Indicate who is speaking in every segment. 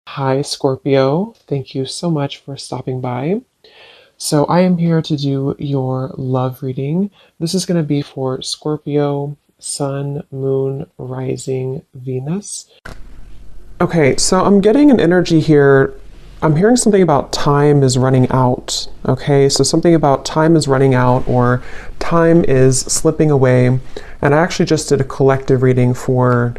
Speaker 1: Hi, Scorpio. Thank you so much for stopping by. So, I am here to do your love reading. This is going to be for Scorpio, Sun, Moon, Rising, Venus. Okay, so I'm getting an energy here. I'm hearing something about time is running out. Okay, so something about time is running out or time is slipping away. And I actually just did a collective reading for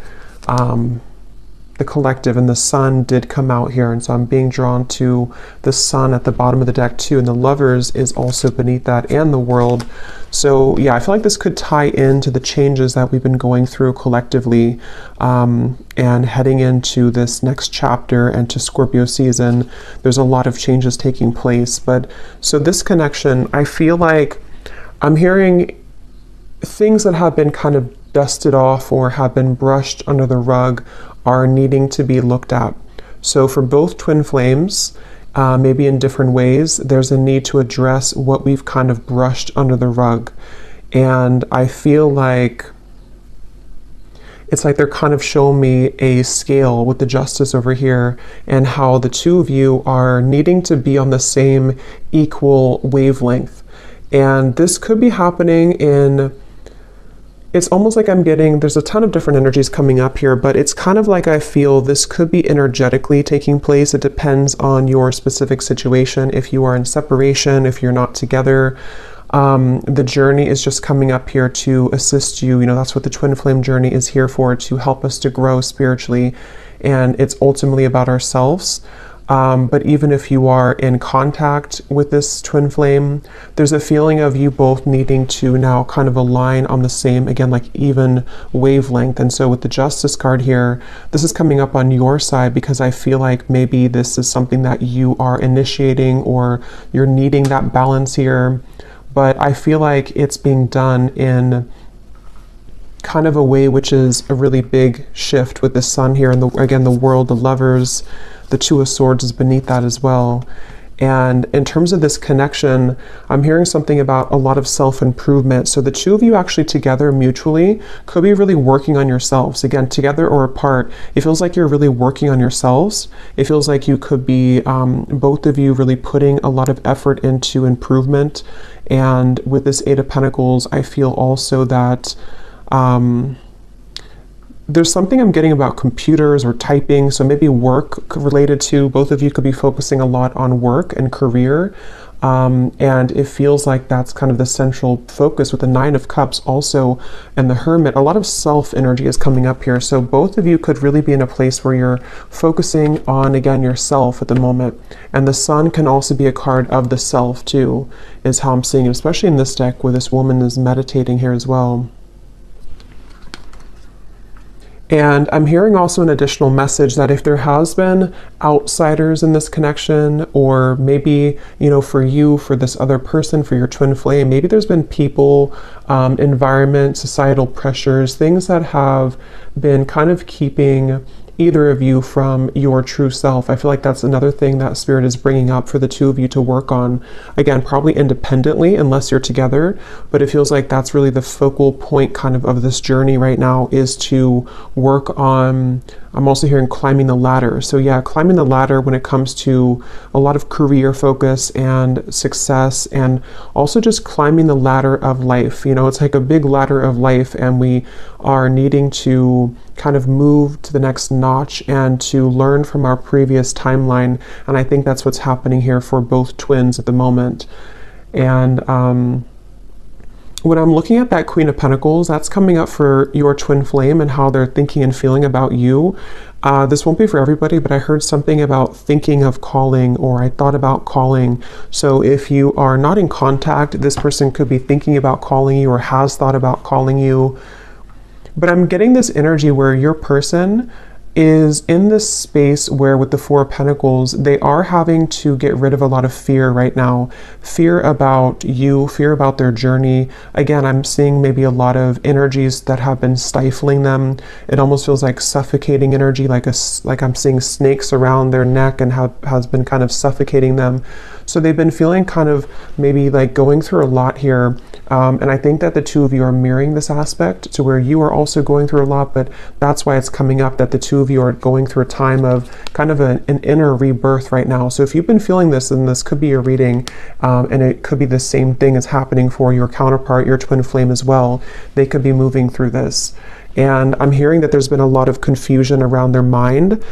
Speaker 1: the collective, and the sun did come out here, and so I'm being drawn to the sun at the bottom of the deck too, and the lovers is also beneath that, and the world. So yeah, I feel like this could tie into the changes that we've been going through collectively, and heading into this next chapter and to Scorpio season. There's a lot of changes taking place, but so this connection, I feel like I'm hearing things that have been kind of dusted off or have been brushed under the rug are needing to be looked at. So for both twin flames, maybe in different ways, there's a need to address what we've kind of brushed under the rug. And I feel like it's like they're kind of showing me a scale with the justice over here and how the two of you are needing to be on the same equal wavelength. And this could be happening in, it's almost like I'm getting, there's a ton of different energies coming up here, but it's kind of like I feel this could be energetically taking place. It depends on your specific situation. If you are in separation, if you're not together, the journey is just coming up here to assist you. You know, that's what the twin flame journey is here for, to help us to grow spiritually. And it's ultimately about ourselves. But even if you are in contact with this twin flame, there's a feeling of you both needing to now kind of align on the same, again, like even wavelength. And so with the Justice card here, this is coming up on your side because I feel like maybe this is something that you are initiating or you're needing that balance here. But I feel like it's being done in kind of a way which is a really big shift with the sun here and again, the world, the lovers. The Two of Swords is beneath that as well. And in terms of this connection, I'm hearing something about a lot of self-improvement. So the two of you actually together mutually could be really working on yourselves. Again, together or apart, it feels like you're really working on yourselves. It feels like you could be, both of you really putting a lot of effort into improvement. And with this Eight of Pentacles, I feel also that there's something I'm getting about computers or typing, so maybe work related to, both of you could be focusing a lot on work and career, and it feels like that's kind of the central focus with the Nine of Cups also, and the Hermit. A lot of self energy is coming up here, so both of you could really be in a place where you're focusing on, again, yourself at the moment. And the Sun can also be a card of the self too, is how I'm seeing it, especially in this deck where this woman is meditating here as well. And I'm hearing also an additional message that if there has been outsiders in this connection, or maybe, you know, for you, for this other person, for your twin flame, maybe there's been people, environment, societal pressures, things that have been kind of keeping either of you from your true self. I feel like that's another thing that Spirit is bringing up for the two of you to work on. Again, probably independently unless you're together, but it feels like that's really the focal point kind of this journey right now, is to work on, I'm also hearing climbing the ladder. So yeah, climbing the ladder when it comes to a lot of career focus and success, and also just climbing the ladder of life. You know, it's like a big ladder of life, and we are needing to kind of move to the next notch and to learn from our previous timeline. And I think that's what's happening here for both twins at the moment. And when I'm looking at that Queen of Pentacles, that's coming up for your twin flame and how they're thinking and feeling about you. This won't be for everybody, but I heard something about thinking of calling, or I thought about calling. So if you are not in contact, this person could be thinking about calling you or has thought about calling you. But I'm getting this energy where your person is in this space where with the Four of Pentacles, they are having to get rid of a lot of fear right now. Fear about you, fear about their journey. Again, I'm seeing maybe a lot of energies that have been stifling them. It almost feels like suffocating energy, like I'm seeing snakes around their neck and has been kind of suffocating them. So they've been feeling kind of maybe like going through a lot here. And I think that the two of you are mirroring this aspect to where you are also going through a lot, but that's why it's coming up that the two of of you are going through a time of kind of an inner rebirth right now. So if you've been feeling this, then this could be your reading, and it could be the same thing as happening for your counterpart, your twin flame as well. They could be moving through this. And I'm hearing that there's been a lot of confusion around their mind.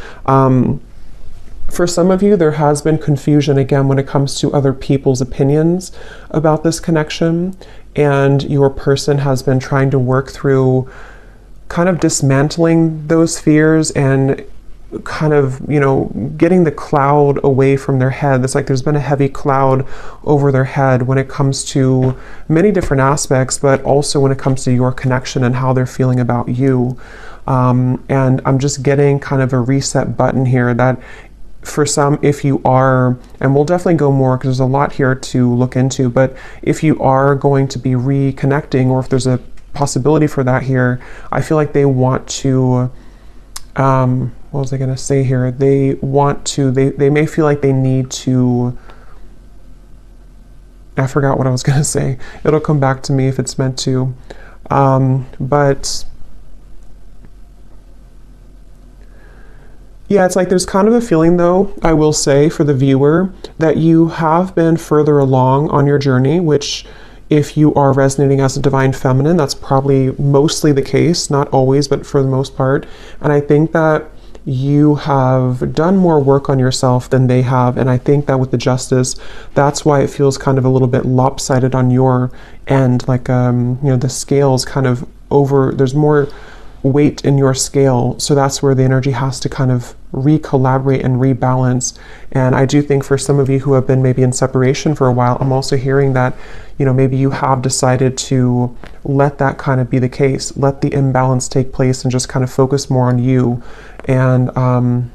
Speaker 1: For some of you, there has been confusion again when it comes to other people's opinions about this connection, and your person has been trying to work through kind of dismantling those fears and kind of, you know, getting the cloud away from their head. It's like there's been a heavy cloud over their head when it comes to many different aspects, but also when it comes to your connection and how they're feeling about you. And I'm just getting kind of a reset button here that for some, if you are, and we'll definitely go more because there's a lot here to look into, but if you are going to be reconnecting, or if there's a possibility for that here, I feel like they want to, what was I going to say here? They want to, they may feel like they need to, I forgot what I was going to say. It'll come back to me if it's meant to. But yeah, it's like there's kind of a feeling, though, I will say, for the viewer, that you have been further along on your journey, which if you are resonating as a divine feminine, that's probably mostly the case, not always, but for the most part. And I think that you have done more work on yourself than they have. And I think that with the justice, that's why it feels kind of a little bit lopsided on your end. Like, you know, the scale's kind of over, there's more weight in your scale, so that's where the energy has to kind of re-collaborate and rebalance. And I do think for some of you who have been maybe in separation for a while, I'm also hearing that, you know, maybe you have decided to let that kind of be the case, let the imbalance take place and just kind of focus more on you. And I'm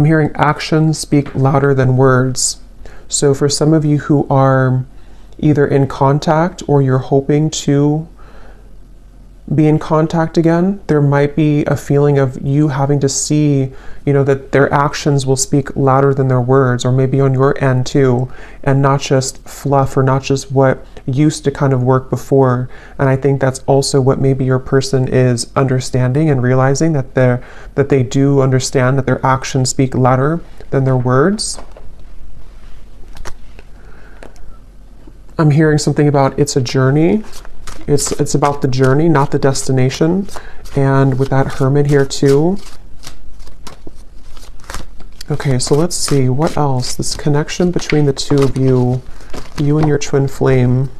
Speaker 1: hearing actions speak louder than words. So for some of you who are either in contact or you're hoping to be in contact again, there might be a feeling of you having to see, you know, that their actions will speak louder than their words, or maybe on your end too, and not just fluff or not just what used to kind of work before. And I think that's also what maybe your person is understanding and realizing, that they do understand that their actions speak louder than their words. I'm hearing something about it's a journey. It's about the journey, not the destination. And with that Hermit here too. Okay, so let's see what else. This connection between the two of you and your twin flame.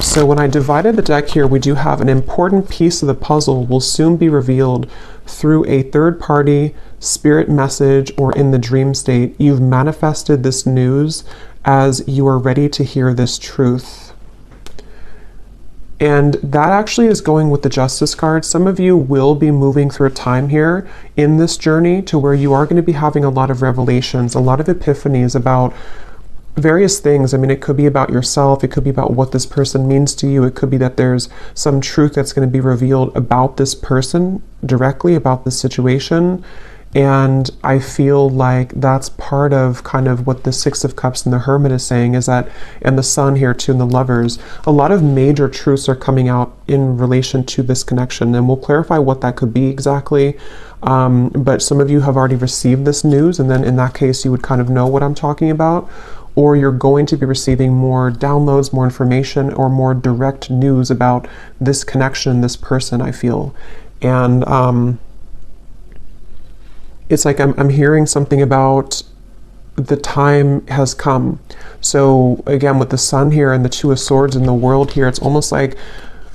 Speaker 1: So when I divided the deck here, we do have an important piece of the puzzle will soon be revealed through a third-party spirit message or in the dream state. You've manifested this news as you are ready to hear this truth. And that actually is going with the Justice card. Some of you will be moving through a time here in this journey to where you are going to be having a lot of revelations, a lot of epiphanies about various things. I mean, it could be about yourself, it could be about what this person means to you, it could be that there's some truth that's going to be revealed about this person directly, about this situation. And I feel like that's part of kind of what the Six of Cups and the Hermit is saying, is that, and the Sun here too, and the Lovers, a lot of major truths are coming out in relation to this connection, and we'll clarify what that could be exactly. But some of you have already received this news, and then in that case you would kind of know what I'm talking about, or you're going to be receiving more downloads, more information, or more direct news about this connection, this person, I feel. And it's like I'm hearing something about the time has come. So again, with the Sun here and the Two of Swords and the World here, it's almost like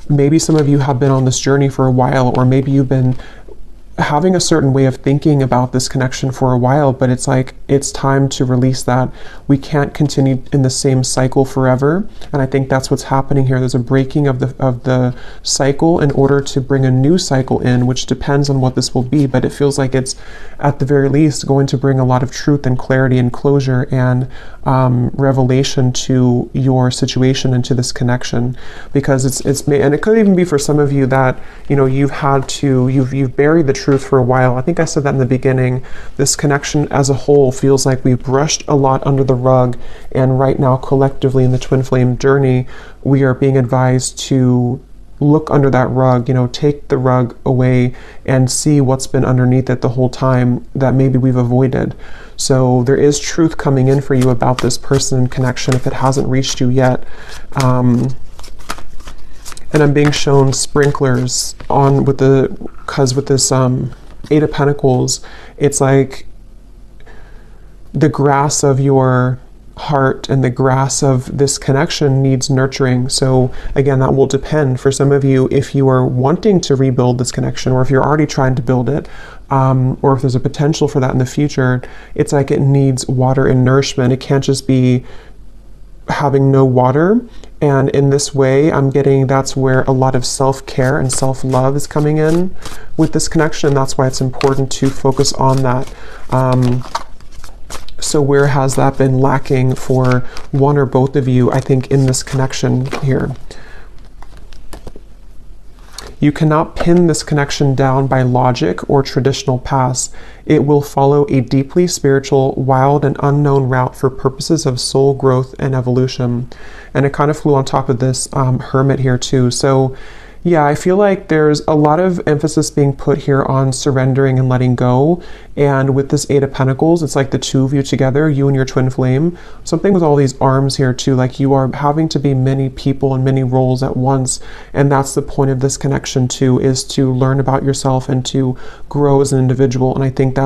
Speaker 1: maybe some of you have been on this journey for a while, or maybe you've been having a certain way of thinking about this connection for a while, but it's like it's time to release that. We can't continue in the same cycle forever, and I think that's what's happening here. There's a breaking of the cycle in order to bring a new cycle in, which depends on what this will be, but it feels like it's at the very least going to bring a lot of truth and clarity and closure and revelation to your situation and to this connection, because it's and it could even be for some of you that, you know, you've buried the truth truth for a while. I think I said that in the beginning. This connection as a whole feels like we brushed a lot under the rug, and right now collectively in the twin flame journey, we are being advised to look under that rug, take the rug away and see what's been underneath it the whole time that maybe we've avoided. So there is truth coming in for you about this person and connection if it hasn't reached you yet. And I'm being shown sprinklers on because with this Eight of Pentacles, it's like the grass of your heart and the grass of this connection needs nurturing. So again, that will depend for some of you if you are wanting to rebuild this connection, or if you're already trying to build it, or if there's a potential for that in the future. It's like it needs water and nourishment. It can't just be having no water. And in this way, I'm getting that's where a lot of self-care and self-love is coming in with this connection. That's why it's important to focus on that. So where has that been lacking for one or both of you, I think, in this connection here? You cannot pin this connection down by logic or traditional paths. It will follow a deeply spiritual, wild, and unknown route for purposes of soul growth and evolution. And it kind of flew on top of this hermit here too. So yeah, I feel like there's a lot of emphasis being put here on surrendering and letting go. And with this Eight of Pentacles, it's like the two of you together, you and your twin flame. Something with all these arms here too, like you are having to be many people and many roles at once. And that's the point of this connection too, is to learn about yourself and to grow as an individual. And I think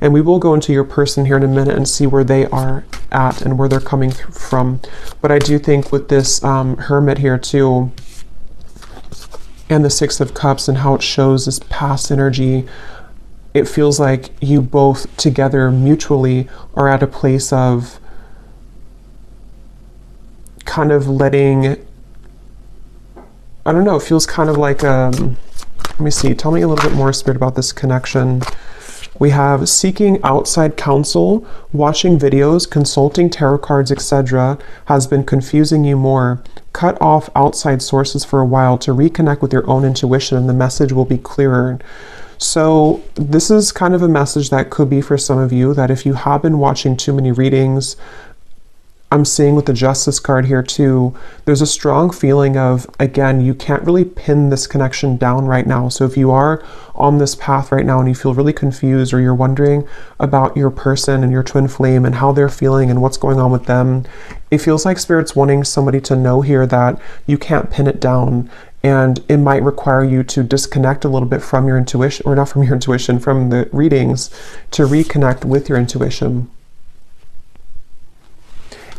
Speaker 1: and we will go into your person here in a minute and see where they are at and where they're coming from. But I do think with this hermit here too, and the Six of Cups and how it shows this past energy, it feels like you both together mutually are at a place of kind of letting, I don't know, it feels kind of like, let me see, tell me a little bit more, Spirit, about this connection. We have seeking outside counsel, watching videos, consulting tarot cards, etc. has been confusing you more. Cut off outside sources for a while to reconnect with your own intuition, and the message will be clearer. So this is kind of a message that could be for some of you, that if you have been watching too many readings, I'm seeing with the Justice card here too, there's a strong feeling of, again, you can't really pin this connection down right now. So if you are on this path right now and you feel really confused, or you're wondering about your person and your twin flame and how they're feeling and what's going on with them, it feels like Spirit's wanting somebody to know here that you can't pin it down. And it might require you to disconnect a little bit from your intuition, or not from your intuition, from the readings, to reconnect with your intuition.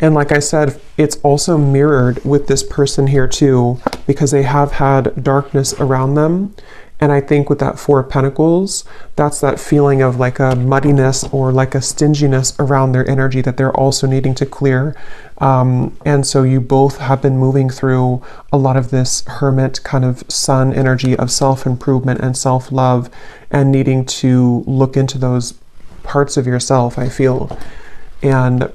Speaker 1: And like I said, it's also mirrored with this person here too, because they have had darkness around them. And I think with that Four of Pentacles, that's that feeling of like a muddiness or like a stinginess around their energy that they're also needing to clear. And so you both have been moving through a lot of this hermit kind of sun energy of self-improvement and self-love, and needing to look into those parts of yourself, I feel. And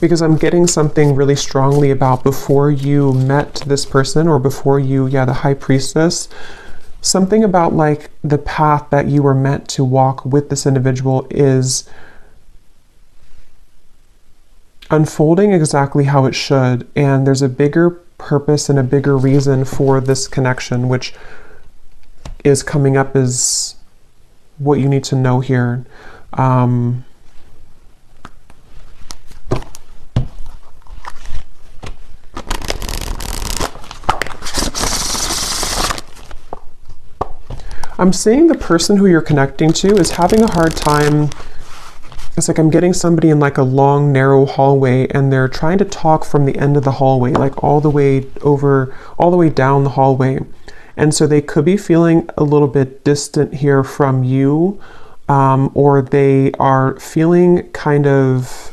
Speaker 1: because I'm getting something really strongly about before you met this person, or before you, the High Priestess, something about like the path that you were meant to walk with this individual is unfolding exactly how it should. And there's a bigger purpose and a bigger reason for this connection, which is coming up as what you need to know here. I'm seeing the person who you're connecting to is having a hard time. It's like I'm getting somebody in like a long, narrow hallway, and they're trying to talk from the end of the hallway, like all the way down the hallway. And so they could be feeling a little bit distant here from you, or they are feeling kind of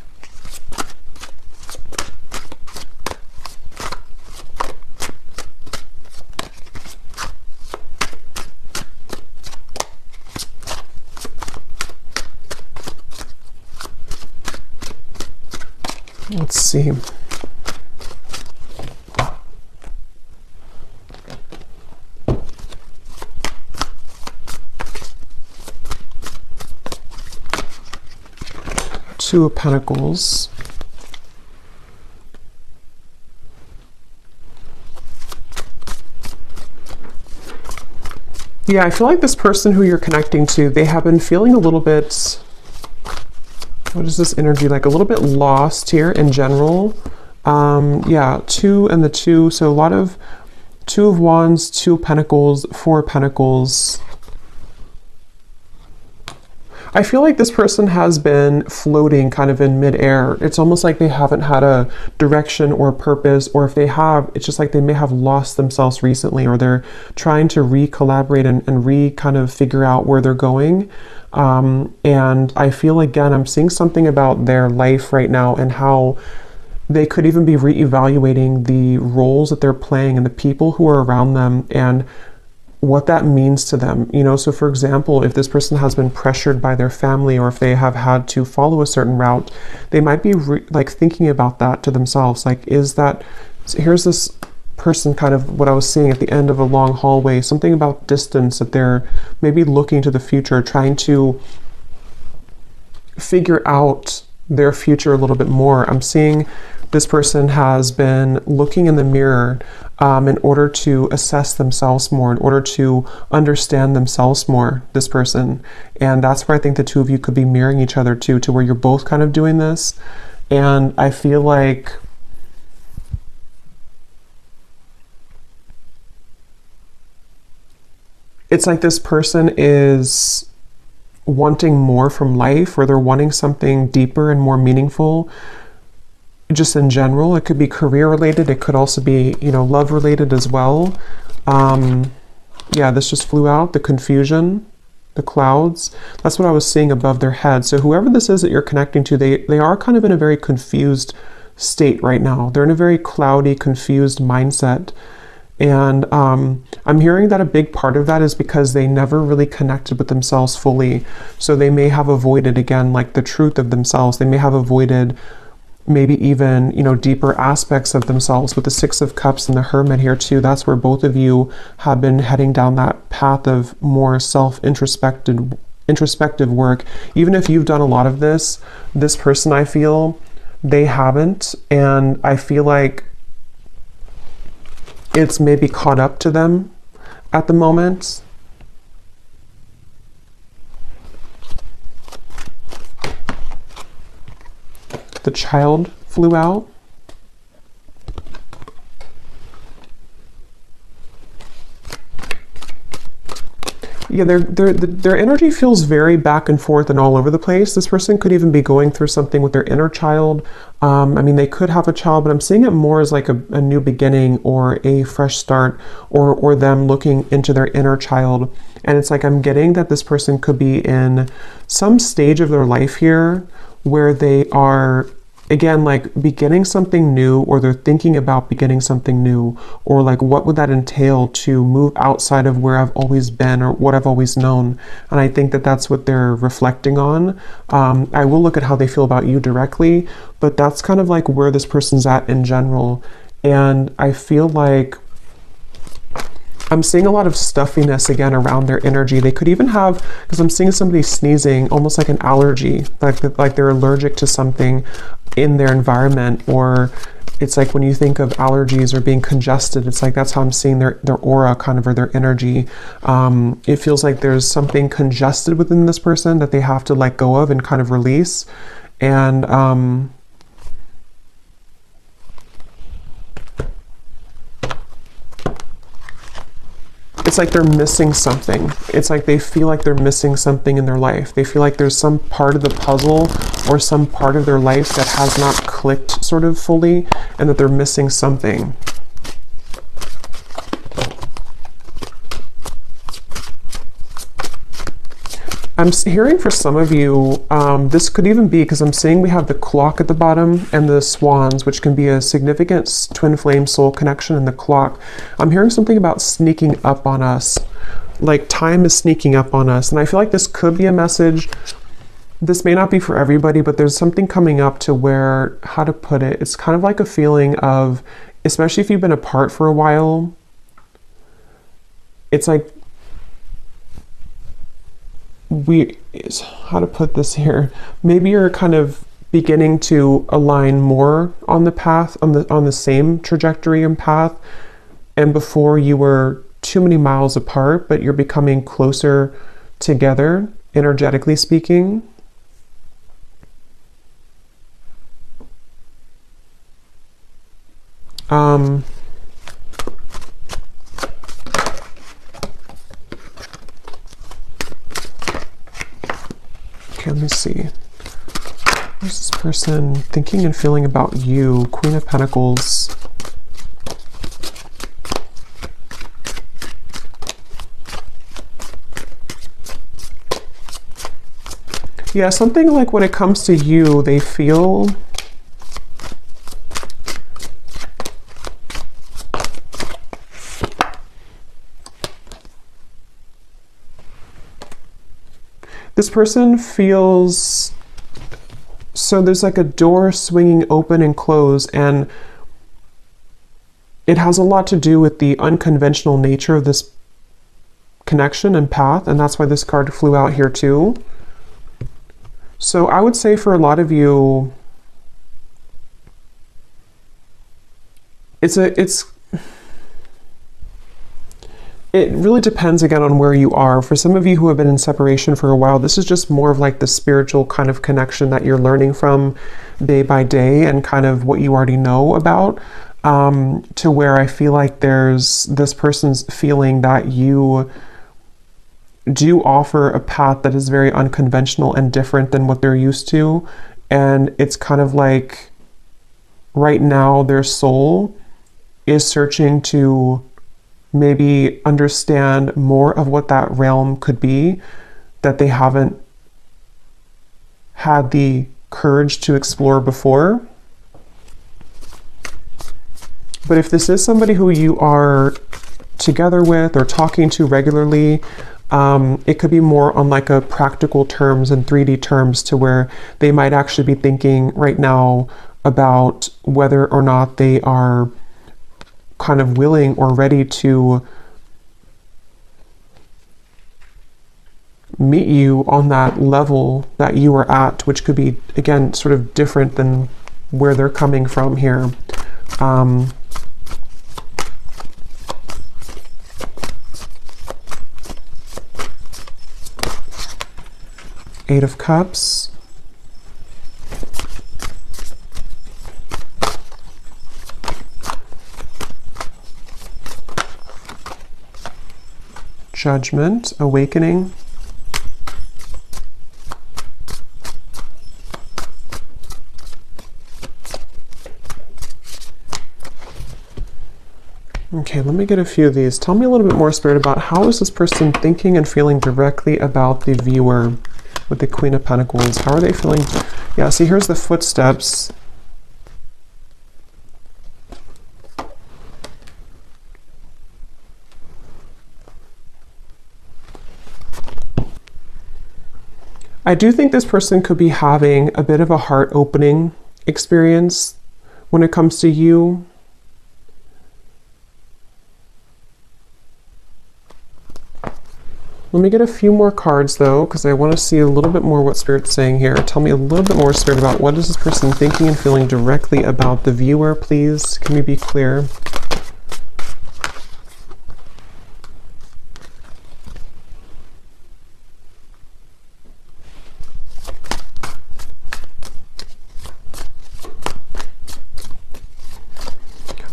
Speaker 1: let's see. Two of Pentacles. Yeah, I feel like this person who you're connecting to, they have been feeling a little bit, what is this energy like? A little bit lost here in general. Yeah, two and the two. So a lot of Two of Wands, Two of Pentacles, Four of Pentacles. I feel like this person has been floating kind of in midair. It's almost like they haven't had a direction or a purpose, or if they have, it's just like they may have lost themselves recently, or they're trying to re-collaborate and kind of figure out where they're going. And I feel, again, I'm seeing something about their life right now and how they could even be re-evaluating the roles that they're playing and the people who are around them and what that means to them. You know, so for example, if this person has been pressured by their family, or if they have had to follow a certain route, they might be like thinking about that to themselves. Like, is that, here's this person, kind of what I was seeing at the end of a long hallway, something about distance, that they're maybe looking to the future, trying to figure out their future a little bit more. I'm seeing this person has been looking in the mirror in order to assess themselves more, in order to understand themselves more, this person. And that's where I think the two of you could be mirroring each other too, to where you're both kind of doing this. And I feel like it's like this person is wanting more from life, or they're wanting something deeper and more meaningful. Just in general, it could be career related. It could also be, you know, love related as well. Yeah, this just flew out, the confusion, the clouds. That's what I was seeing above their head. So whoever this is that you're connecting to, they are kind of in a very confused state right now. They're in a very cloudy, confused mindset. And I'm hearing that a big part of that is because they never really connected with themselves fully. So they may have avoided, again, like the truth of themselves. They may have avoided maybe even, you know, deeper aspects of themselves. With the Six of Cups and the Hermit here too, that's where both of you have been heading down that path of more introspective work. Even if you've done a lot of this person, I feel, they haven't. And I feel like it's maybe caught up to them at the moment. The Child flew out. Yeah, their energy feels very back and forth and all over the place. This person could even be going through something with their inner child. I mean, they could have a child, but I'm seeing it more as like a new beginning or a fresh start, or them looking into their inner child. And it's like I'm getting that this person could be in some stage of their life here where they are, again, like beginning something new, or they're thinking about beginning something new, or like what would that entail to move outside of where I've always been or what I've always known. And I think that that's what they're reflecting on. I will look at how they feel about you directly, but that's kind of like where this person's at in general. And I feel like I'm seeing a lot of stuffiness again around their energy. They could even have, because I'm seeing somebody sneezing, almost like an allergy, like they're allergic to something in their environment. Or it's like when you think of allergies or being congested, it's like that's how I'm seeing their aura kind of, or their energy. It feels like there's something congested within this person that they have to let go of and kind of release. And it's like they're missing something. It's like they feel like they're missing something in their life. They feel like there's some part of the puzzle or some part of their life that has not clicked sort of fully, and that they're missing something. I'm hearing for some of you, this could even be because I'm seeing we have the clock at the bottom and the swans, which can be a significant twin flame soul connection in the clock. I'm hearing something about sneaking up on us, like time is sneaking up on us. And I feel like this could be a message. This may not be for everybody, but there's something coming up to where, how to put it, it's kind of like a feeling of, especially if you've been apart for a while, it's like, how to put this here, maybe you're kind of beginning to align more on the path, on the same trajectory and path. And before you were too many miles apart, but you're becoming closer together, energetically speaking. Okay, let me see. What's this person thinking and feeling about you? Queen of Pentacles. Yeah, something like when it comes to you, they feel this person feels, so there's like a door swinging open and close, and it has a lot to do with the unconventional nature of this connection and path, and that's why this card flew out here too. So I would say for a lot of you, it really depends again on where you are. For some of you who have been in separation for a while, this is just more of like the spiritual kind of connection that you're learning from day by day and kind of what you already know about, to where I feel like there's this person's feeling that you do offer a path that is very unconventional and different than what they're used to. And it's kind of like right now their soul is searching to maybe understand more of what that realm could be that they haven't had the courage to explore before. But if this is somebody who you are together with or talking to regularly, it could be more on like a practical terms and 3D terms, to where they might actually be thinking right now about whether or not they are kind of willing or ready to meet you on that level that you are at, which could be, again, sort of different than where they're coming from here. Eight of Cups. Judgment, Awakening. Okay, let me get a few of these. Tell me a little bit more, Spirit, about how is this person thinking and feeling directly about the viewer with the Queen of Pentacles? How are they feeling? Yeah, see, here's the footsteps. I do think this person could be having a bit of a heart-opening experience when it comes to you. Let me get a few more cards though, because I want to see a little bit more what Spirit's saying here. Tell me a little bit more, Spirit, about what is this person thinking and feeling directly about the viewer, please. Can we be clear?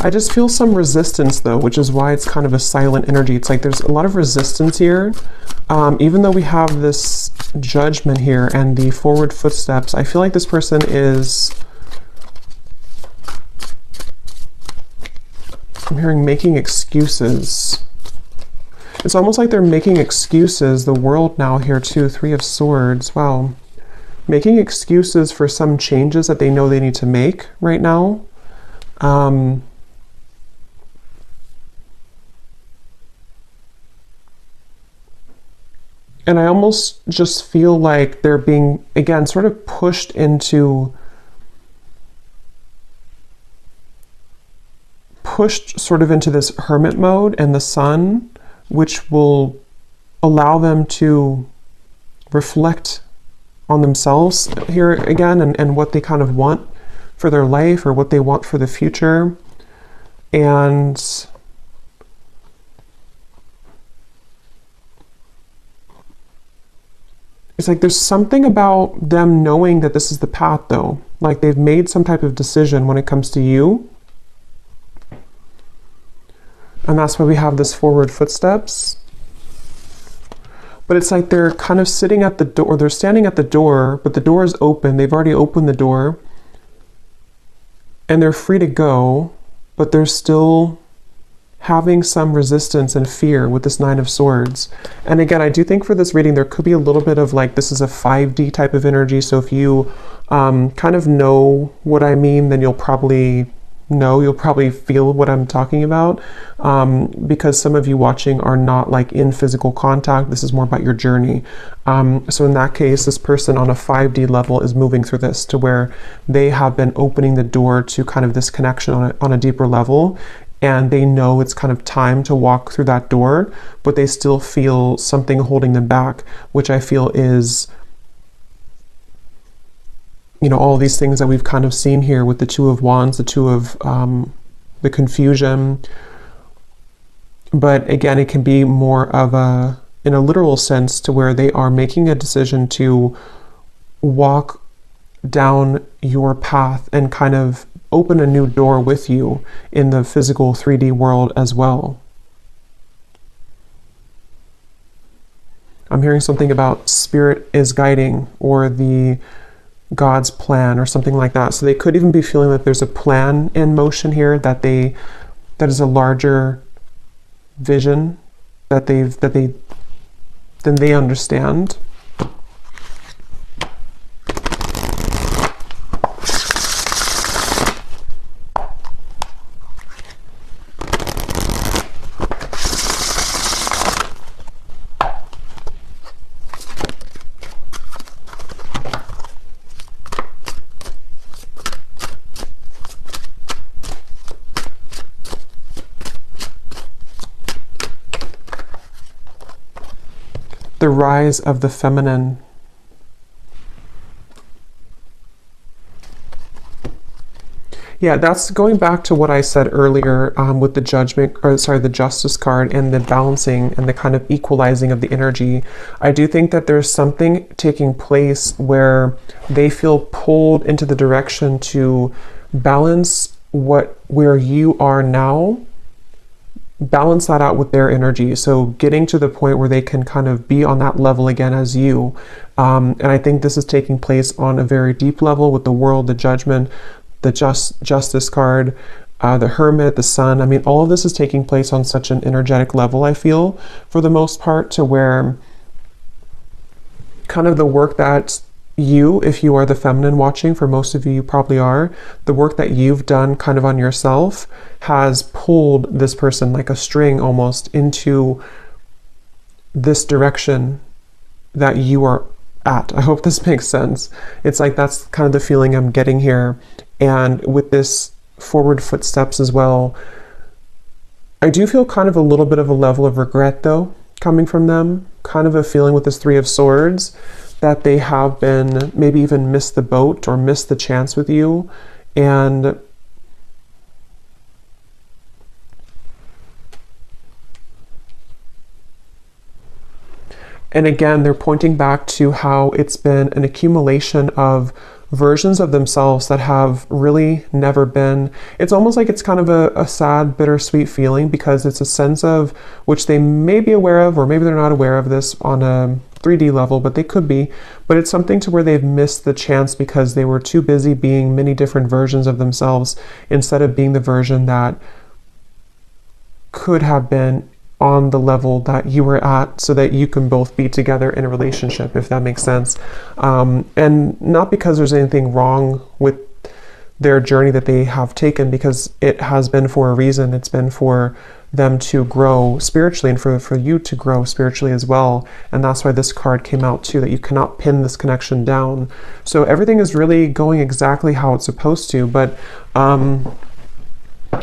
Speaker 1: I just feel some resistance though, which is why it's kind of a silent energy. It's like there's a lot of resistance here. Even though we have this Judgment here and the forward footsteps, I feel like this person is, I'm hearing making excuses. It's almost like they're making excuses. The World now here too, Three of Swords. Wow. Making excuses for some changes that they know they need to make right now. And I almost just feel like they're being, again, sort of pushed sort of into this hermit mode and the Sun, which will allow them to reflect on themselves here again, and what they kind of want for their life or what they want for the future. And it's like there's something about them knowing that this is the path, though. Like they've made some type of decision when it comes to you. And that's why we have this forward footsteps. But it's like they're kind of sitting at the door, or they're standing at the door, but the door is open. They've already opened the door. And they're free to go, but they're still having some resistance and fear with this Nine of Swords. And again, I do think for this reading, there could be a little bit of like, this is a 5D type of energy. So if you kind of know what I mean, then you'll probably feel what I'm talking about, because some of you watching are not like in physical contact. This is more about your journey. So in that case, this person on a 5D level is moving through this to where they have been opening the door to kind of this connection on a deeper level. And they know it's kind of time to walk through that door, but they still feel something holding them back, which I feel is, you know, all these things that we've kind of seen here with the Two of Wands, the Two of the confusion. But again, it can be more of a, in a literal sense, to where they are making a decision to walk down your path and kind of open a new door with you in the physical 3D world as well. I'm hearing something about spirit is guiding, or the God's plan, or something like that. So they could even be feeling that there's a plan in motion here, that is a larger vision that they understand. The rise of the feminine. Yeah, that's going back to what I said earlier with the the Justice card, and the balancing and the kind of equalizing of the energy. I do think that there's something taking place where they feel pulled into the direction to balance where you are now, balance that out with their energy. So getting to the point where they can kind of be on that level again as you. And I think this is taking place on a very deep level with the World, the Judgment, the Justice card, the Hermit, the Sun. I mean, all of this is taking place on such an energetic level, I feel, for the most part, to where kind of the work that you, if you are the feminine watching, for most of you, you probably are, the work that you've done kind of on yourself has pulled this person like a string almost into this direction that you are at. I hope this makes sense. It's like that's kind of the feeling I'm getting here. And with this forward footsteps as well, I do feel kind of a little bit of a level of regret though coming from them, kind of a feeling with this Three of Swords that they have been maybe even missed the boat or missed the chance with you. And again, they're pointing back to how it's been an accumulation of versions of themselves that have really never been. It's almost like it's kind of a sad, bittersweet feeling, because it's a sense of which they may be aware of, or maybe they're not aware of this on a 3D level, but they could be. But it's something to where they've missed the chance because they were too busy being many different versions of themselves instead of being the version that could have been on the level that you were at, so that you can both be together in a relationship, if that makes sense. And not because there's anything wrong with their journey that they have taken, because it has been for a reason. It's been for them to grow spiritually, and for you to grow spiritually as well. And that's why this card came out too, that you cannot pin this connection down. So everything is really going exactly how it's supposed to, but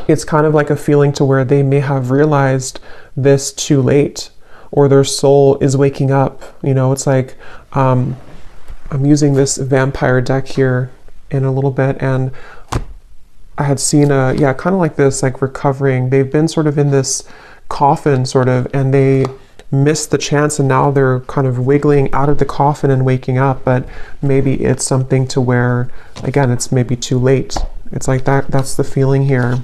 Speaker 1: it's kind of like a feeling to where they may have realized this too late, or their soul is waking up. You know, it's like I'm using this vampire deck here in a little bit, and I had seen a, yeah, kind of like this, like recovering. They've been sort of in this coffin sort of, and they missed the chance, and now they're kind of wiggling out of the coffin and waking up. But maybe it's something to where, again, it's maybe too late. It's like that's the feeling here.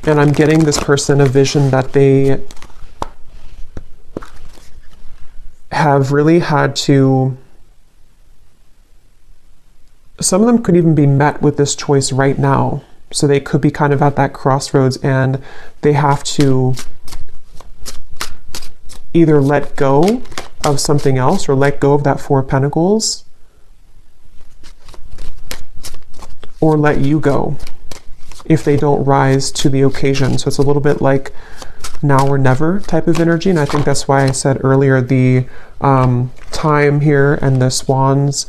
Speaker 1: And I'm getting this person a vision that they have really had to, some of them could even be met with this choice right now. So they could be kind of at that crossroads, and they have to either let go of something else or let go of that Four of Pentacles, or let you go if they don't rise to the occasion. So it's a little bit like now or never type of energy. And I think that's why I said earlier the time here and the swans,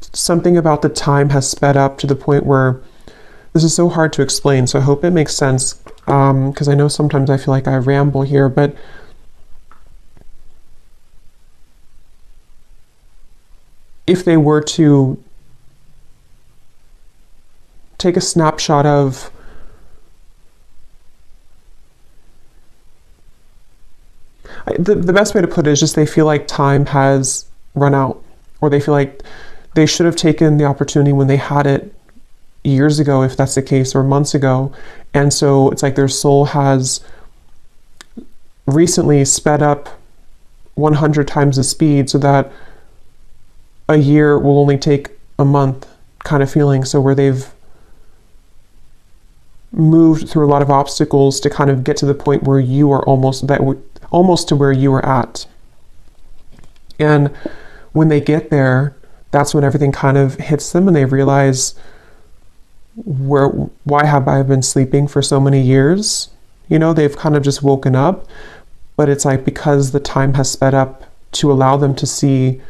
Speaker 1: something about the time has sped up to the point where this is so hard to explain. So I hope it makes sense, because I know sometimes I feel like I ramble here, but if they were to take a snapshot of the best way to put it is just they feel like time has run out, or they feel like they should have taken the opportunity when they had it years ago, if that's the case, or months ago. And so it's like their soul has recently sped up 100 times the speed, so that a year will only take a month kind of feeling. So where they've moved through a lot of obstacles to kind of get to the point where you are almost to where you were at. And when they get there, that's when everything kind of hits them, and they realize, why have I been sleeping for so many years? You know, they've kind of just woken up, but it's like because the time has sped up to allow them to see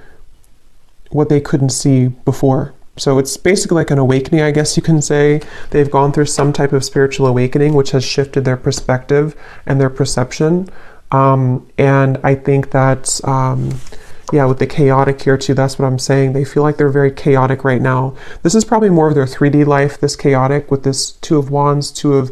Speaker 1: what they couldn't see before. So it's basically like an awakening, I guess you can say. They've gone through some type of spiritual awakening, which has shifted their perspective and their perception. And I think that, yeah, with the chaotic here too, that's what I'm saying. They feel like they're very chaotic right now. This is probably more of their 3D life, this chaotic, with this Two of Wands, Two of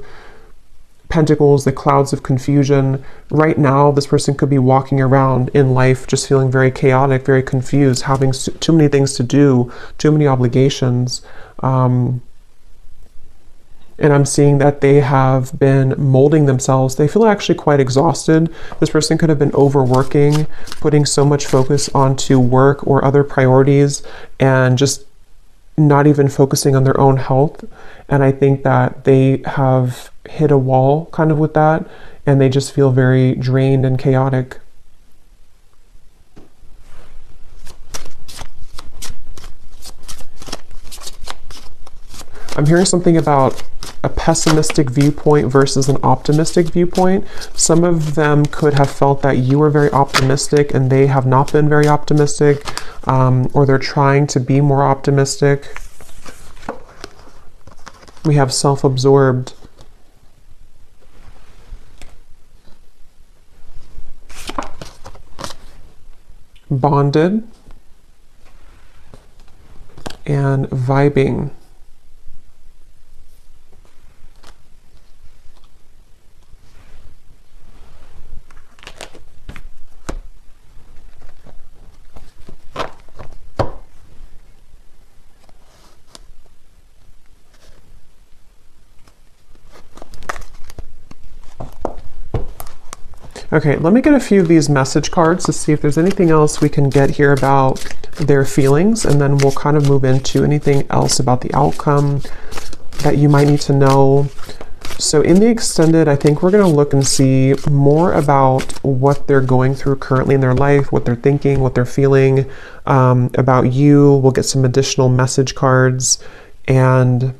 Speaker 1: Pentacles, the clouds of confusion. Right now, this person could be walking around in life just feeling very chaotic, very confused, having too many things to do, too many obligations. And I'm seeing that they have been molding themselves. They feel actually quite exhausted. This person could have been overworking, putting so much focus onto work or other priorities, and just not even focusing on their own health. And I think that they have hit a wall kind of with that, and they just feel very drained and chaotic. I'm hearing something about a pessimistic viewpoint versus an optimistic viewpoint. Some of them could have felt that you were very optimistic and they have not been very optimistic, or they're trying to be more optimistic. We have self-absorbed. Bonded. And vibing. Okay, let me get a few of these message cards to see if there's anything else we can get here about their feelings, and then we'll kind of move into anything else about the outcome that you might need to know. So in the extended, I think we're going to look and see more about what they're going through currently in their life, what they're thinking, what they're feeling about you. We'll get some additional message cards, and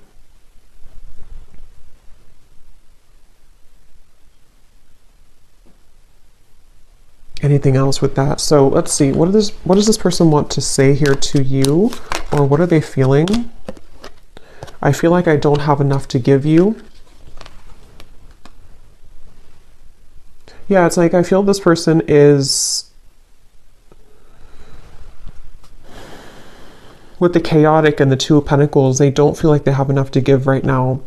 Speaker 1: anything else with that. So let's see, what does this person want to say here to you, or what are they feeling? I feel like I don't have enough to give you. Yeah, it's like I feel this person is, with the chaotic and the Two of Pentacles, they don't feel like they have enough to give right now.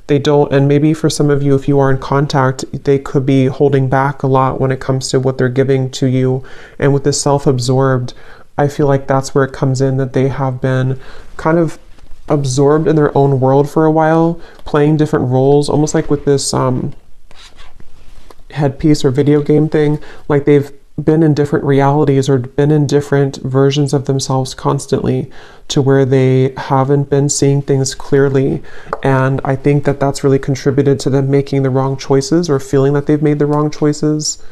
Speaker 1: They don't, and maybe for some of you, if you are in contact, they could be holding back a lot when it comes to what they're giving to you. And with this self-absorbed, I feel like that's where it comes in, that they have been kind of absorbed in their own world for a while, playing different roles, almost like with this headpiece or video game thing, like they've been in different realities or been in different versions of themselves constantly, to where they haven't been seeing things clearly. And I think that that's really contributed to them making the wrong choices or feeling that they've made the wrong choices.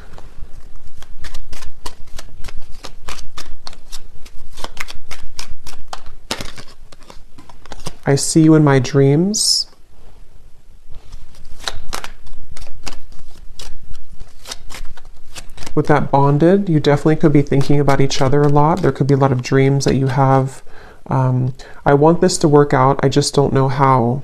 Speaker 1: I see you in my dreams. With that bonded, you definitely could be thinking about each other a lot. There could be a lot of dreams that you have. I want this to work out. I just don't know how.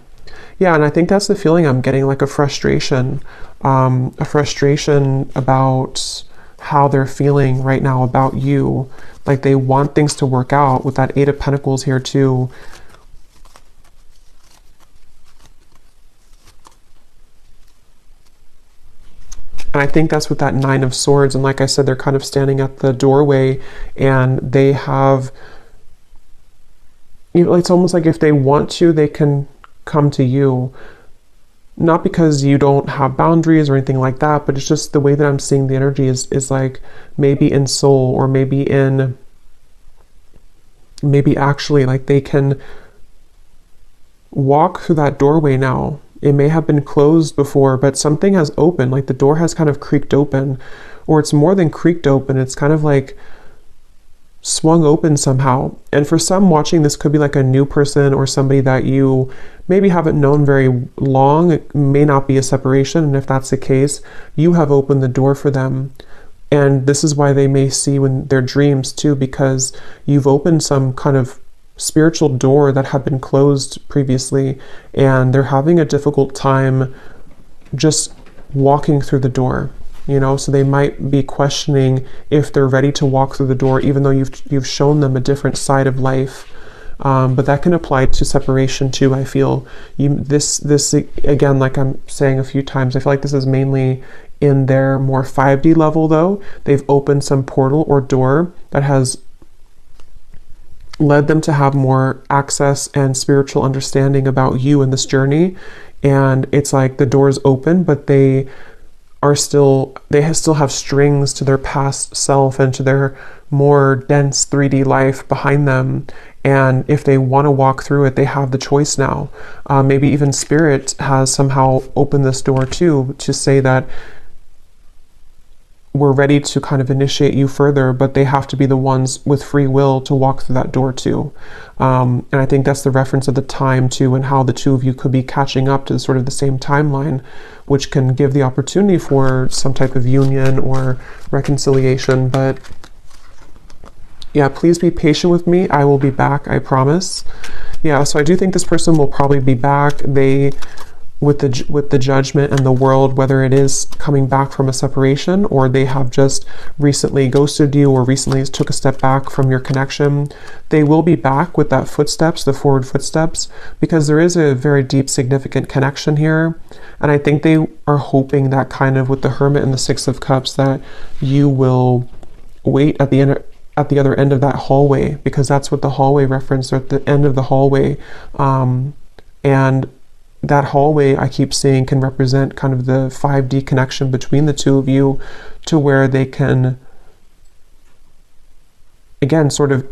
Speaker 1: Yeah, and I think that's the feeling I'm getting, like a frustration about how they're feeling right now about you. Like they want things to work out with that Eight of Pentacles here too. And I think that's with that Nine of Swords. And like I said, they're kind of standing at the doorway, and they have, you know, it's almost like if they want to, they can come to you. Not because you don't have boundaries or anything like that, but it's just the way that I'm seeing the energy is like maybe in soul, or maybe actually like they can walk through that doorway now. It may have been closed before, but something has opened, like the door has kind of creaked open, or it's more than creaked open. It's kind of like swung open somehow. And for some watching, this could be like a new person or somebody that you maybe haven't known very long. It may not be a separation. And if that's the case, you have opened the door for them. And this is why they may see you in their dreams too, because you've opened some kind of spiritual door that had been closed previously, and they're having a difficult time just walking through the door, you know. So they might be questioning if they're ready to walk through the door, even though you've shown them a different side of life. But that can apply to separation too. I feel this again, like I'm saying a few times, I feel like this is mainly in their more 5D level though. They've opened some portal or door that has led them to have more access and spiritual understanding about you in this journey. And it's like the door's open, but they still have strings to their past self and to their more dense 3D life behind them. And if they want to walk through it, they have the choice now. Maybe even Spirit has somehow opened this door too, to say that we're ready to kind of initiate you further, but they have to be the ones with free will to walk through that door too. And I think that's the reference of the time too, and how the two of you could be catching up to sort of the same timeline, which can give the opportunity for some type of union or reconciliation. But yeah, please be patient with me. I will be back, I promise. Yeah, so I do think this person will probably be back. With the Judgment and the World, whether it is coming back from a separation, or they have just recently ghosted you, or recently took a step back from your connection, they will be back with that footsteps, the forward footsteps, because there is a very deep, significant connection here. And I think they are hoping that kind of with the Hermit and the Six of Cups, that you will wait at the other end of that hallway, because that's what the hallway reference, or at the end of the hallway. And that hallway, I keep seeing, can represent kind of the 5D connection between the two of you, to where they can, again, sort of,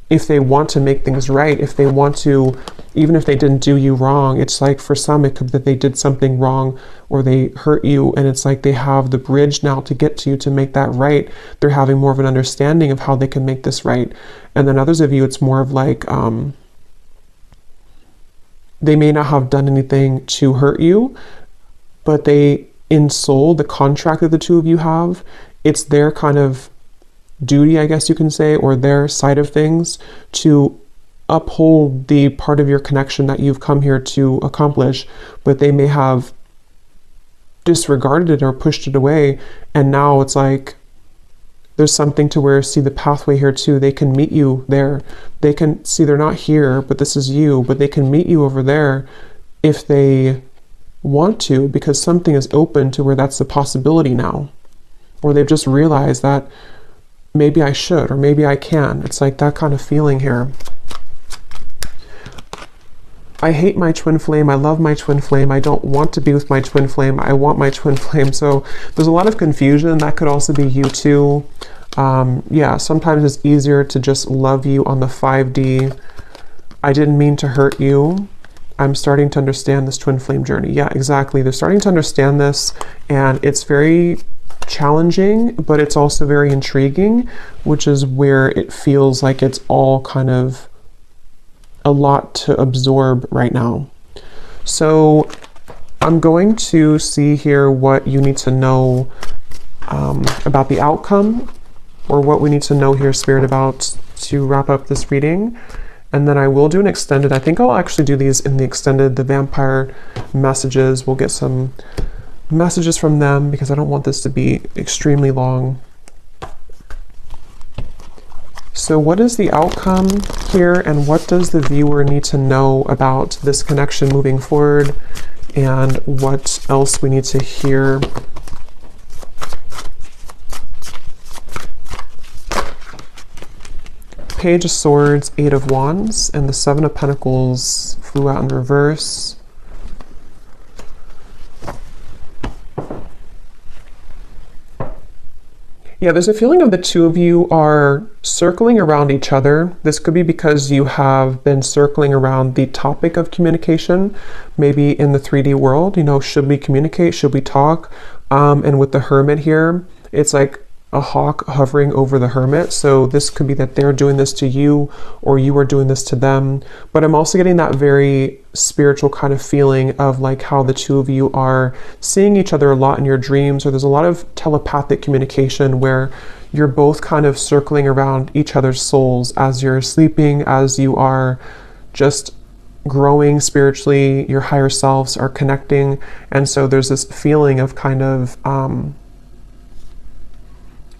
Speaker 1: if they want to make things right, if they want to, even if they didn't do you wrong, it's like for some, it could be that they did something wrong or they hurt you, and it's like they have the bridge now to get to you to make that right. They're having more of an understanding of how they can make this right. And then others of you, it's more of like, they may not have done anything to hurt you, but they, in soul, the contract that the two of you have, it's their kind of duty, I guess you can say, or their side of things, to uphold the part of your connection that you've come here to accomplish. But they may have disregarded it or pushed it away. And now it's like there's something to where, see the pathway here too. They can meet you there. They can see they're not here, but this is you, but they can meet you over there if they want to, because something is open to where that's a possibility now. Or they've just realized that maybe I should, or maybe I can. It's like that kind of feeling here. I hate my twin flame. I love my twin flame. I don't want to be with my twin flame. I want my twin flame. So there's a lot of confusion. That could also be you too. Yeah, sometimes it's easier to just love you on the 5D. I didn't mean to hurt you. I'm starting to understand this twin flame journey. Yeah, exactly. They're starting to understand this, and it's very challenging, but it's also very intriguing, which is where it feels like it's all kind of a lot to absorb right now. So I'm going to see here what you need to know about the outcome, or what we need to know here, Spirit, about to wrap up this reading. And then I will do an extended. I think I'll actually do these in the extended, the vampire messages. We'll get some messages from them because I don't want this to be extremely long. So what is the outcome here, and what does the viewer need to know about this connection moving forward, and what else we need to hear? Page of Swords, 8 of Wands, and the 7 of Pentacles flew out in reverse. Yeah, there's a feeling of the two of you are circling around each other. This could be because you have been circling around the topic of communication, maybe in the 3D world, you know, should we communicate? Should we talk? And with the Hermit here, it's like a hawk hovering over the Hermit. So this could be that they're doing this to you, or you are doing this to them. But I'm also getting that very spiritual kind of feeling of like how the two of you are seeing each other a lot in your dreams, or there's a lot of telepathic communication where you're both kind of circling around each other's souls as you're sleeping, as you are just growing spiritually, your higher selves are connecting. And so there's this feeling of kind of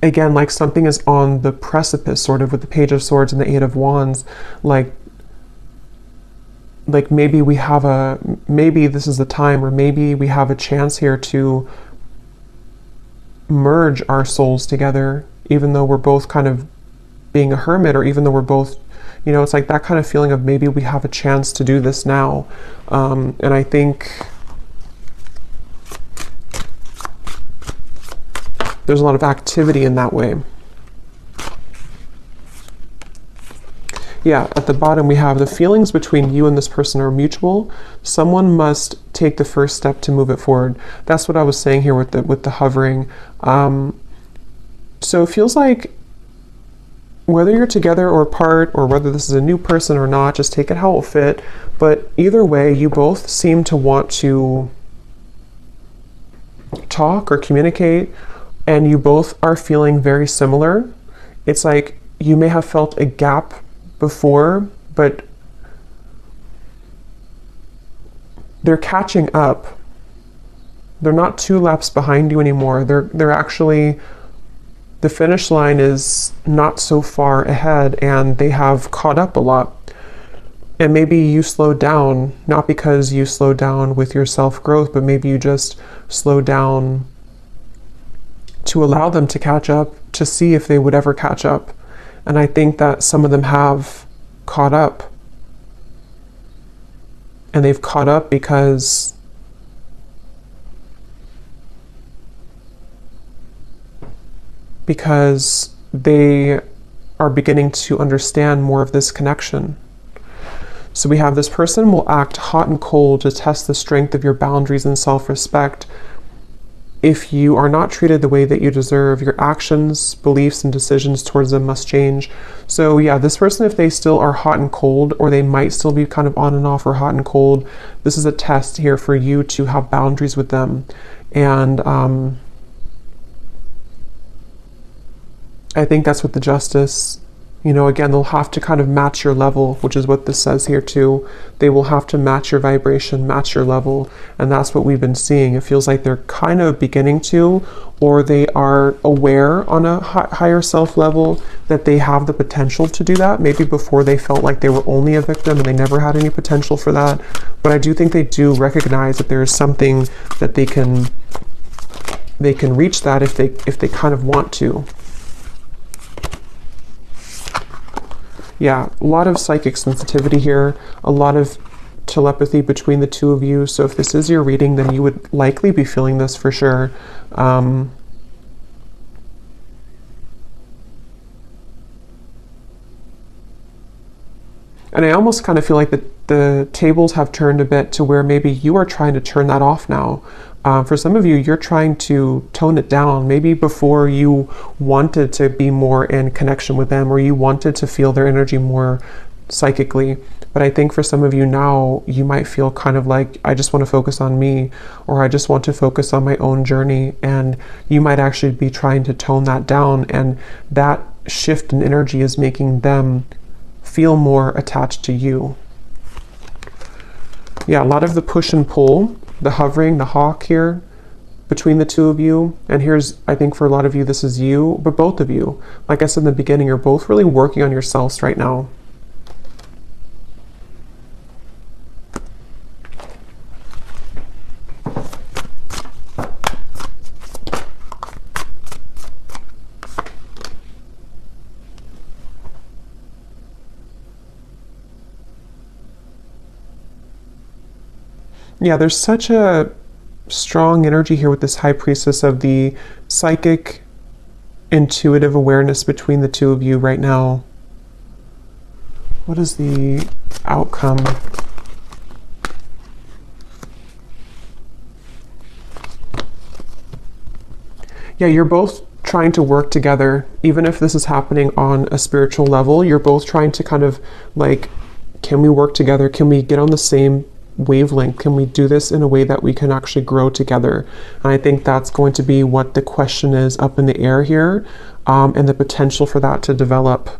Speaker 1: again, like something is on the precipice, sort of, with the Page of Swords and the 8 of Wands. Like maybe we have maybe this is the time, or maybe we have a chance here to merge our souls together, even though we're both kind of being a hermit, or even though we're both, you know, it's like that kind of feeling of maybe we have a chance to do this now. And I think there's a lot of activity in that way. Yeah, at the bottom we have the feelings between you and this person are mutual. Someone must take the first step to move it forward. That's what I was saying here with the hovering. So it feels like whether you're together or apart, or whether this is a new person or not, just take it how it will fit. But either way, you both seem to want to talk or communicate, and you both are feeling very similar. It's like you may have felt a gap before, but they're catching up. They're not 2 laps behind you anymore. They're actually, the finish line is not so far ahead, and they have caught up a lot. And maybe you slowed down, not because you slowed down with your self-growth, but maybe you just slowed down to allow them to catch up, to see if they would ever catch up. And I think that some of them have caught up. And they've caught up because they are beginning to understand more of this connection. So we have this person will act hot and cold to test the strength of your boundaries and self-respect. If you are not treated the way that you deserve, your actions, beliefs, and decisions towards them must change. So yeah, this person, if they still are hot and cold, or they might still be kind of on and off or hot and cold, this is a test here for you to have boundaries with them. And I think that's what the Justice You know, again, they'll have to kind of match your level, which is what this says here too. They will have to match your vibration, match your level. And that's what we've been seeing. It feels like they're kind of beginning to, or they are aware on a higher self level that they have the potential to do that. Maybe before they felt like they were only a victim and they never had any potential for that. But I do think they do recognize that there is something that they can reach that if they kind of want to. Yeah, a lot of psychic sensitivity here, a lot of telepathy between the two of you. So if this is your reading, then you would likely be feeling this for sure. And I almost kind of feel like the tables have turned a bit to where maybe you are trying to turn that off now. For some of you, you're trying to tone it down. Maybe before you wanted to be more in connection with them, or you wanted to feel their energy more psychically. But I think for some of you now, you might feel kind of like, I just want to focus on me, or I just want to focus on my own journey. And you might actually be trying to tone that down. And that shift in energy is making them feel more attached to you. Yeah, a lot of the push and pull, the hovering, the hawk here between the two of you. And here's, I think for a lot of you, this is you, but both of you, like I said in the beginning, you're both really working on yourselves right now. Yeah, there's such a strong energy here with this High Priestess of the psychic, intuitive awareness between the two of you right now. What is the outcome? Yeah, you're both trying to work together. Even if this is happening on a spiritual level, you're both trying to kind of like, can we work together? Can we get on the same wavelength? Can we do this in a way that we can actually grow together? And I think that's going to be what the question is up in the air here, and the potential for that to develop.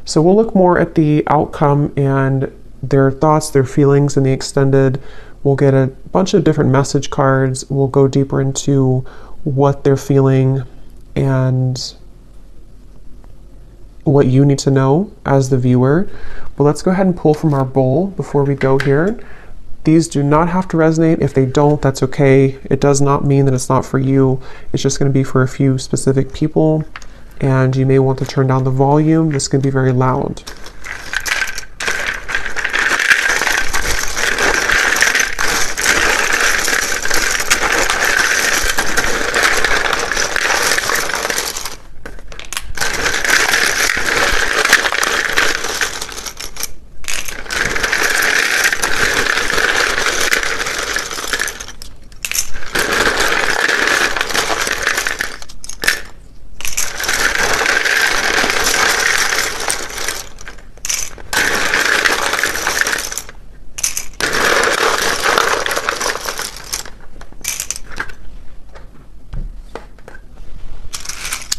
Speaker 1: So we'll look more at the outcome and their thoughts, their feelings in the extended. We'll get a bunch of different message cards. We'll go deeper into what they're feeling and what you need to know as the viewer. But let's go ahead and pull from our bowl before we go here. These do not have to resonate. If they don't, that's okay. It does not mean that it's not for you. It's just going to be for a few specific people. And you may want to turn down the volume. This can be very loud.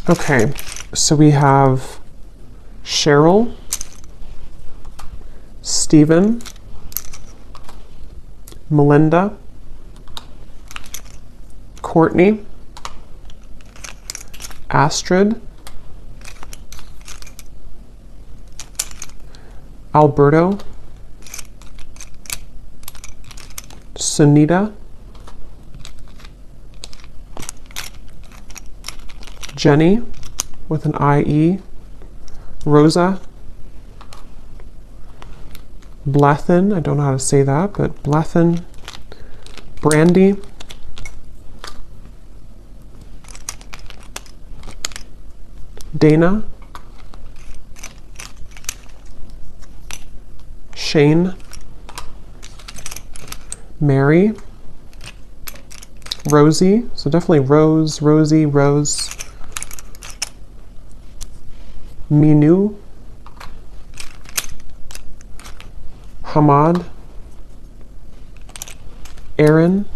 Speaker 1: Okay, so we have Cheryl, Stephen, Melinda, Courtney, Astrid, Alberto, Sunita, Jenny with an IE, Rosa, Blethen, I don't know how to say that, but Blethen, Brandy, Dana, Shane, Mary, Rosie, so definitely Rose, Rosie, Rose, Minu, Hamad, Aaron,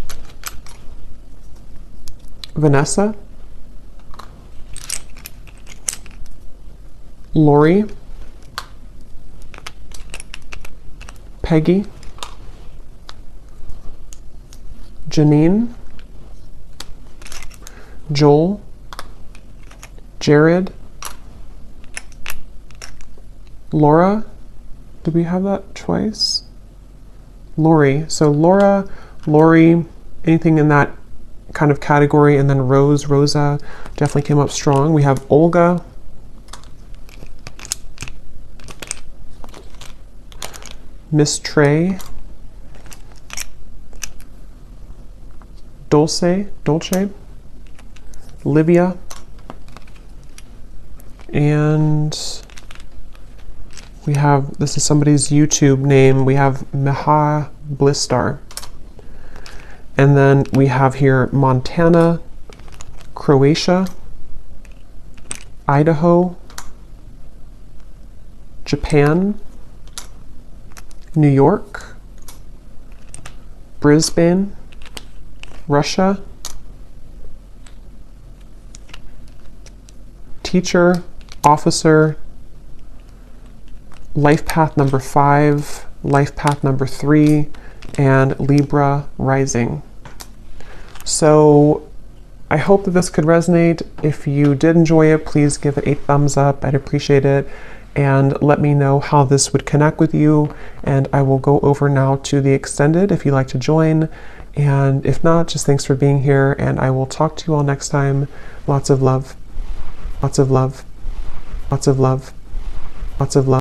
Speaker 1: Vanessa, Lori, Peggy, Janine, Joel, Jared, Laura. Did we have that twice? Lori. So Laura, Lori, anything in that kind of category, and then Rose, Rosa definitely came up strong. We have Olga, Miss Trey, Dolce, Livia, and we have, this is somebody's YouTube name, we have Meha Blistar. And then we have here Montana, Croatia, Idaho, Japan, New York, Brisbane, Russia, teacher, officer, life path number 5, life path number 3, and Libra rising. So I hope that this could resonate. If you did enjoy it, please give it a thumbs up. I'd appreciate it. And let me know how this would connect with you. And I will go over now to the extended if you'd like to join. And if not, just thanks for being here. And I will talk to you all next time. Lots of love. Lots of love. Lots of love. Lots of love.